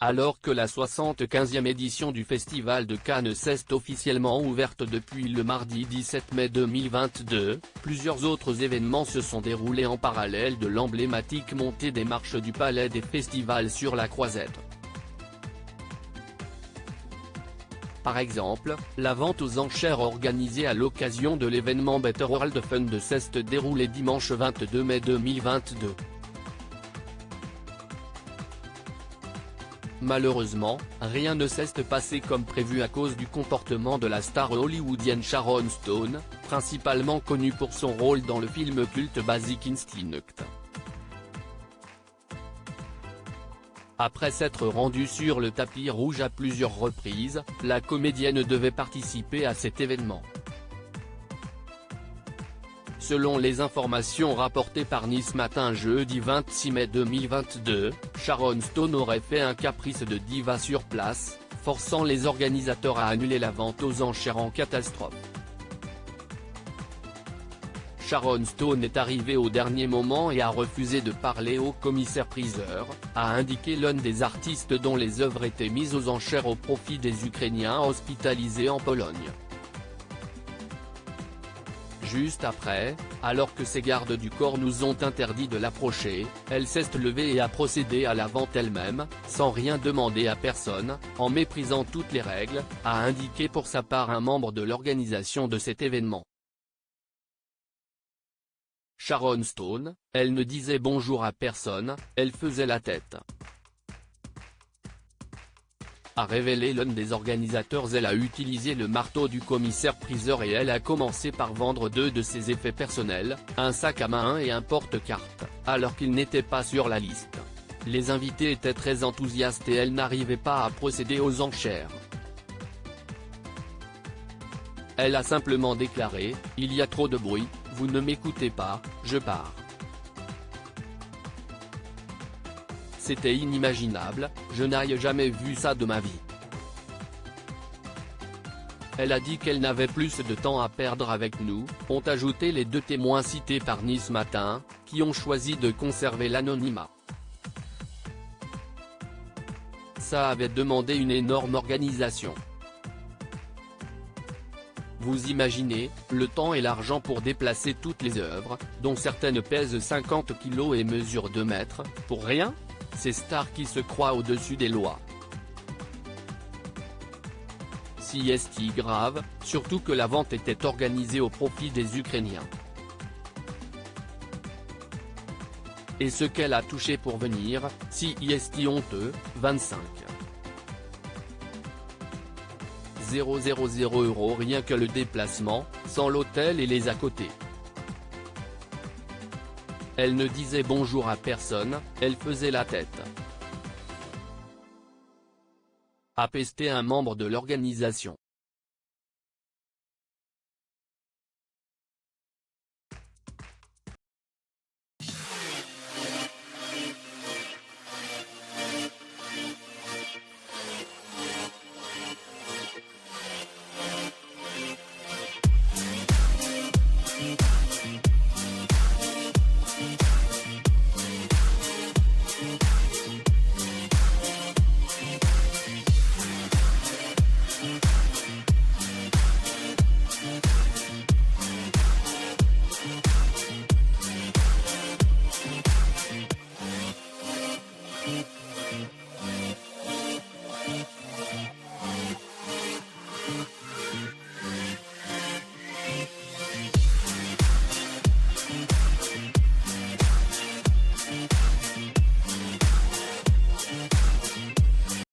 Alors que la 75e édition du Festival de Cannes s'est officiellement ouverte depuis le mardi 17 mai 2022, plusieurs autres événements se sont déroulés en parallèle de l'emblématique montée des marches du Palais des Festivals sur la Croisette. Par exemple, la vente aux enchères organisée à l'occasion de l'événement Better World Fund s'est déroulée dimanche 22 mai 2022. Malheureusement, rien ne s'est passé comme prévu à cause du comportement de la star hollywoodienne Sharon Stone, principalement connue pour son rôle dans le film culte Basic Instinct. Après s'être rendue sur le tapis rouge à plusieurs reprises, la comédienne devait participer à cet événement. Selon les informations rapportées par Nice Matin jeudi 26 mai 2022, Sharon Stone aurait fait un caprice de diva sur place, forçant les organisateurs à annuler la vente aux enchères en catastrophe. Sharon Stone est arrivée au dernier moment et a refusé de parler au commissaire-priseur, a indiqué l'un des artistes dont les œuvres étaient mises aux enchères au profit des Ukrainiens hospitalisés en Pologne. Juste après, alors que ses gardes du corps nous ont interdit de l'approcher, elle s'est levée et a procédé à la vente elle-même, sans rien demander à personne, en méprisant toutes les règles, a indiqué pour sa part un membre de l'organisation de cet événement. Sharon Stone, elle ne disait bonjour à personne, elle faisait la tête. A révélé l'un des organisateurs. Elle a utilisé le marteau du commissaire-priseur et elle a commencé par vendre deux de ses effets personnels, un sac à main et un porte-carte, alors qu'ils n'étaient pas sur la liste. Les invités étaient très enthousiastes et elle n'arrivait pas à procéder aux enchères. Elle a simplement déclaré « Il y a trop de bruit, vous ne m'écoutez pas, je pars ». C'était inimaginable, je n'ai jamais vu ça de ma vie. Elle a dit qu'elle n'avait plus de temps à perdre avec nous, ont ajouté les deux témoins cités par Nice Matin, qui ont choisi de conserver l'anonymat. Ça avait demandé une énorme organisation. Vous imaginez, le temps et l'argent pour déplacer toutes les œuvres, dont certaines pèsent 50 kg et mesurent 2 mètres, pour rien ? Ces stars qui se croient au-dessus des lois. Si est grave, surtout que la vente était organisée au profit des Ukrainiens. Et ce qu'elle a touché pour venir, si est honteux, 25 000 € rien que le déplacement, sans l'hôtel et les à côté. Elle ne disait bonjour à personne, elle faisait la tête. A pesté un membre de l'organisation.